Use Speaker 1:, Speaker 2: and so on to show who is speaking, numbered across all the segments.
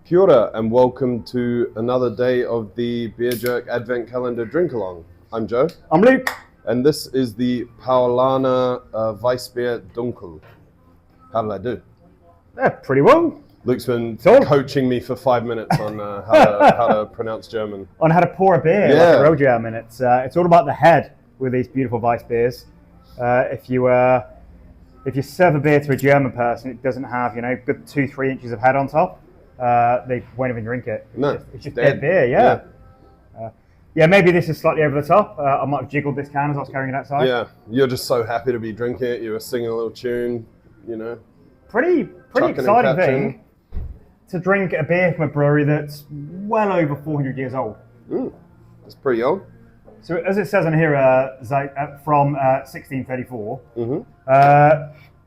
Speaker 1: Kia ora and welcome to another day of the Beer Jerk Advent Calendar Drink Along. I'm Joe.
Speaker 2: I'm Luke.
Speaker 1: And this is the Paulaner Weissbier Dunkel. How did I do?
Speaker 2: Yeah, pretty well.
Speaker 1: Luke's been coaching me for 5 minutes on how to pronounce German.
Speaker 2: On how to pour a beer like a road German. It's all about the head with these beautiful Weissbiers. If you serve a beer to a German person, it doesn't have good 2-3 inches of head on top. They won't even drink it. It's just dead beer. Yeah, maybe this is slightly over the top. I might have jiggled this can as I was carrying it outside.
Speaker 1: Yeah, you're just so happy to be drinking it. You were singing a little tune,
Speaker 2: Pretty exciting thing to drink a beer from a brewery that's well over 400 years old.
Speaker 1: That's pretty old.
Speaker 2: So as it says on here, from 1634,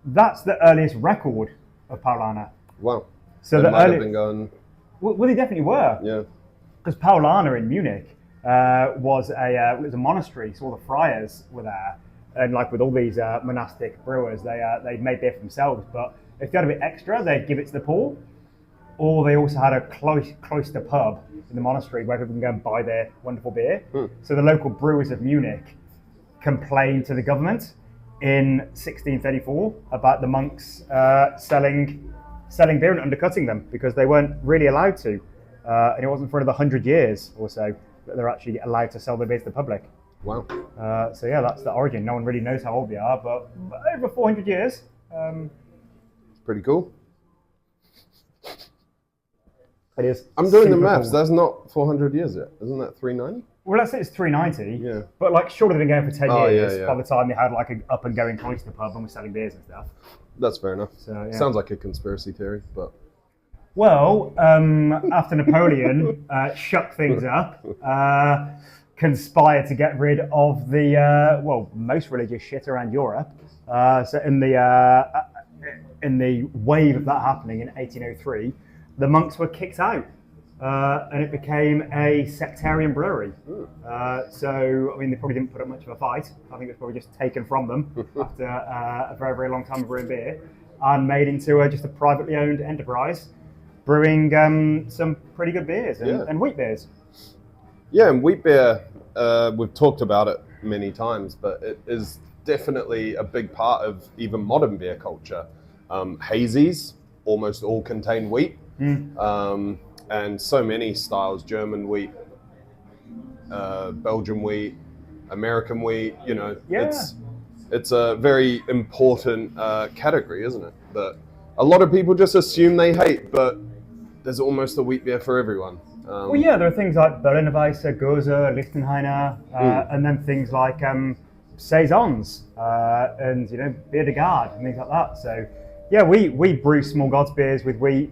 Speaker 2: that's the earliest record of Paulaner.
Speaker 1: Wow.
Speaker 2: So
Speaker 1: they might have been going...
Speaker 2: Well, they definitely were.
Speaker 1: Yeah.
Speaker 2: Because Paulaner in Munich was a monastery, so all the friars were there. And like with all these monastic brewers, they made beer for themselves. But if they had a bit extra, they'd give it to the poor. Or they also had a cloister pub in the monastery where people can go and buy their wonderful beer. So the local brewers of Munich complained to the government in 1634 about the monks selling beer and undercutting them because they weren't really allowed to. And it wasn't for another 100 years or so that they're actually allowed to sell their beer to the public.
Speaker 1: Wow.
Speaker 2: So yeah, that's the origin. No one really knows how old they are, but over 400 years.
Speaker 1: It's pretty cool.
Speaker 2: It is.
Speaker 1: I'm doing the maths. Cool. That's not 400 years yet. Isn't that 390?
Speaker 2: Well, let's say it's 390.
Speaker 1: Yeah.
Speaker 2: But surely they've been going for 10 years
Speaker 1: yeah.
Speaker 2: by the time they had an up and going cloister pub and were selling beers and stuff.
Speaker 1: That's fair enough.
Speaker 2: So, yeah.
Speaker 1: Sounds like a conspiracy theory, but...
Speaker 2: Well, after Napoleon shut things up, conspired to get rid of the most religious shit around Europe. So in the wave of that happening in 1803, the monks were kicked out, and it became a sectarian brewery. So they probably didn't put up much of a fight. I think it was probably just taken from them after a very, very long time of brewing beer, and made into just a privately owned enterprise, brewing some pretty good beers and wheat beers.
Speaker 1: Yeah, and wheat beer, we've talked about it many times, but it is definitely a big part of even modern beer culture. Hazies almost all contain wheat, and so many styles: German wheat, Belgian wheat, American wheat. It's a very important category, isn't it? That a lot of people just assume they hate, but there's almost a wheat beer for everyone.
Speaker 2: There are things like Berliner Weisse, Goza, Lichtenheiner, and then things like Saisons and Bier de Garde and things like that. So yeah, we brew small gods beers with wheat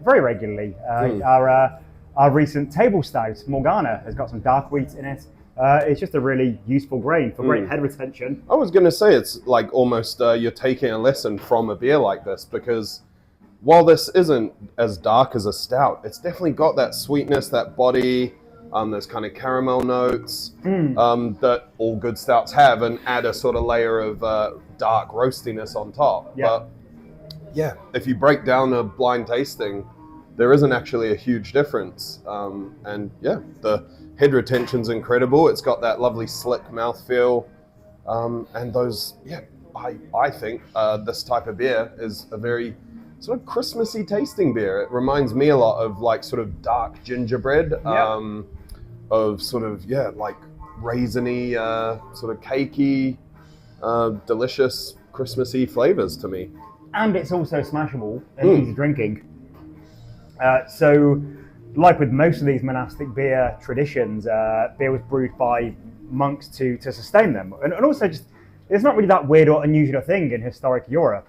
Speaker 2: very regularly. Our recent table stout, Morgana, has got some dark wheat in it. It's just a really useful grain for great head retention.
Speaker 1: I was going to say it's like almost you're taking a lesson from a beer like this, because while this isn't as dark as a stout, it's definitely got that sweetness, that body. There's kind of caramel notes that all good stouts have, and add a sort of layer of dark roastiness on top.
Speaker 2: Yeah.
Speaker 1: But yeah, if you break down a blind tasting, there isn't actually a huge difference. And yeah, the head retention's incredible. It's got that lovely slick mouthfeel. And those, I think this type of beer is a very sort of Christmassy tasting beer. It reminds me a lot of like sort of dark gingerbread, of sort of, like raisiny, sort of cakey, delicious Christmassy flavors to me.
Speaker 2: And it's also smashable and easy drinking. So, like with most of these monastic beer traditions, beer was brewed by monks to sustain them. And also just, it's not really that weird or unusual thing in historic Europe.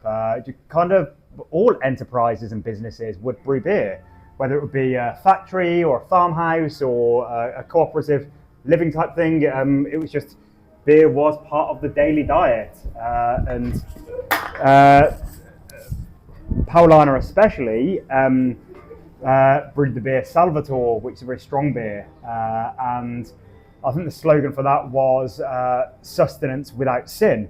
Speaker 2: Kind of all enterprises and businesses would brew beer, whether it would be a factory or a farmhouse or a cooperative living type thing. It was just, beer was part of the daily diet. And Paulaner especially brewed the beer Salvator, which is a very strong beer. And I think the slogan for that was sustenance without sin.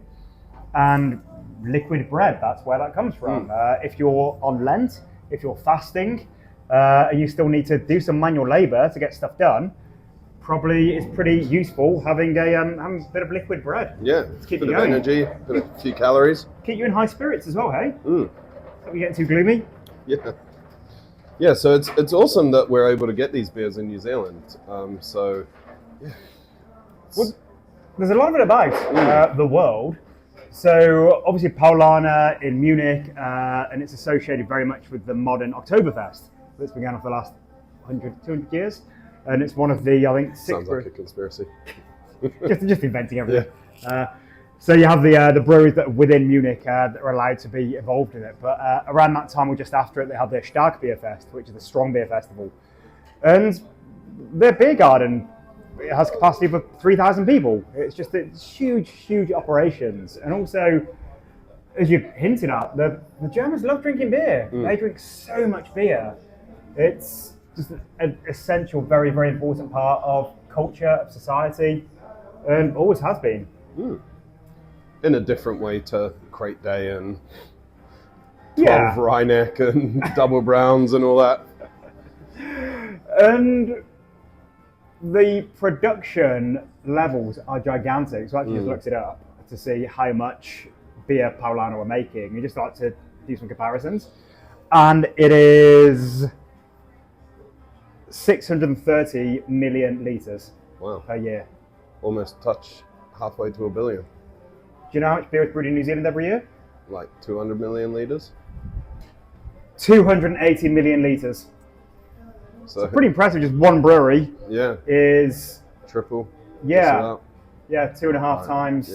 Speaker 2: And liquid bread, that's where that comes from. If you're on Lent, if you're fasting, and you still need to do some manual labour to get stuff done, probably it's pretty useful having a bit of liquid bread.
Speaker 1: Yeah,
Speaker 2: to keep
Speaker 1: bit
Speaker 2: you
Speaker 1: of
Speaker 2: going.
Speaker 1: energy, bit of a few calories.
Speaker 2: Keep you in high spirits as well, hey?
Speaker 1: Mm.
Speaker 2: Don't be getting too gloomy.
Speaker 1: Yeah. Yeah, so it's awesome that we're able to get these beers in New Zealand. So, yeah.
Speaker 2: Well, there's a lot of it about the world. So obviously Paulaner in Munich, and it's associated very much with the modern Oktoberfest that's begun over the last 100, 200 years. And it's one of the, I think, six...
Speaker 1: Sounds like a conspiracy.
Speaker 2: just inventing everything. Yeah. So you have the breweries that are within Munich that are allowed to be involved in it. But around that time or just after it, they have their Stark Beer Fest, which is the strong beer festival. And their beer garden, it has capacity for 3,000 people. It's huge, huge operations. And also, as you've hinted at, the Germans love drinking beer. They drink so much beer. It's just an essential, very, very important part of culture, of society, and always has been.
Speaker 1: In a different way to Crate Day and 12 Rheineck and Double Browns and all that.
Speaker 2: And the production levels are gigantic. So I actually just looked it up to see how much beer Paulaner were making. You just like to do some comparisons. And it is 630 million litres per year.
Speaker 1: Almost touch halfway to 1 billion.
Speaker 2: Do you know how much beer is brewed in New Zealand every year?
Speaker 1: Like 200 million litres?
Speaker 2: 280 million litres. So pretty impressive. Just one brewery is...
Speaker 1: Triple.
Speaker 2: Yeah, 2.5 times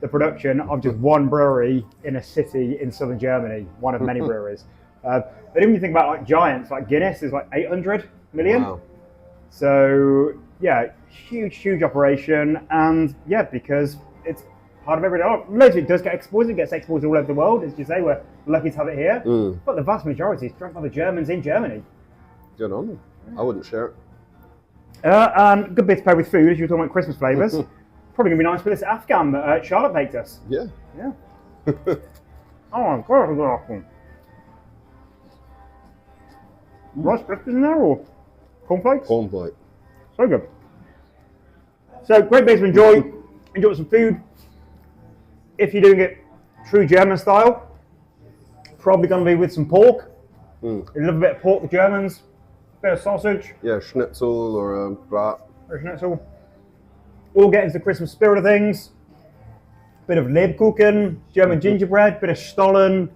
Speaker 2: the production of just one brewery in a city in southern Germany, one of many breweries. But even when you think about like giants, like Guinness is like 800 million.
Speaker 1: Wow.
Speaker 2: So yeah, huge operation. And yeah, because it's part of everyday life. Most of it does get exported. It gets exported all over the world. As you say, we're lucky to have it here. But the vast majority is drunk by the Germans in Germany.
Speaker 1: Good on them. I wouldn't share it.
Speaker 2: And good bit to pair with food, as you were talking about Christmas flavours. Probably going to be nice with this Afghan that Charlotte baked us.
Speaker 1: Yeah.
Speaker 2: Oh my god, it's awesome. Rice Krispies in there or cornflakes?
Speaker 1: Cornflake.
Speaker 2: So good. So great beers to enjoy. Enjoy some food. If you're doing it true German style, probably going to be with some pork. They love a bit of pork, the Germans. Bit of sausage.
Speaker 1: Yeah, schnitzel or a brat.
Speaker 2: Or schnitzel. We'll get into the Christmas spirit of things. Bit of Lebkuchen, German gingerbread, bit of Stollen.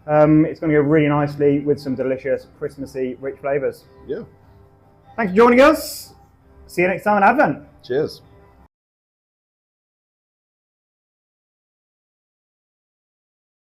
Speaker 2: It's going to go really nicely with some delicious Christmassy rich flavours.
Speaker 1: Yeah.
Speaker 2: Thanks for joining us. See you next time in Advent.
Speaker 1: Cheers.